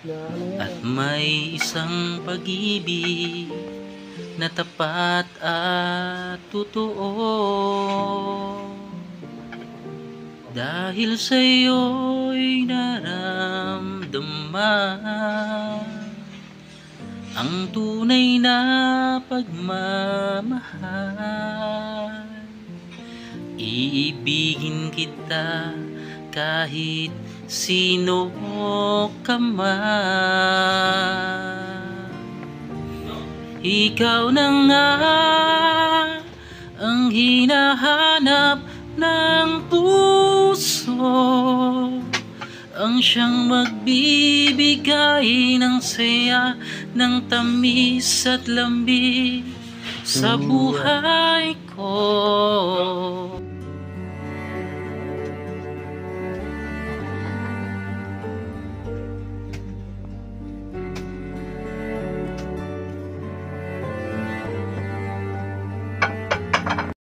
na ano yan. At may isang pag-ibig na tapat at totoo. Dahil sa'yo'y naramdaman ang tunay na pagmamahal. Iibigin kita kahit sino ka man. Ikaw na nga ang hinahanap ng puso, ang siyang magbibigay ng saya, ng tamis at lambing sa buhay ko.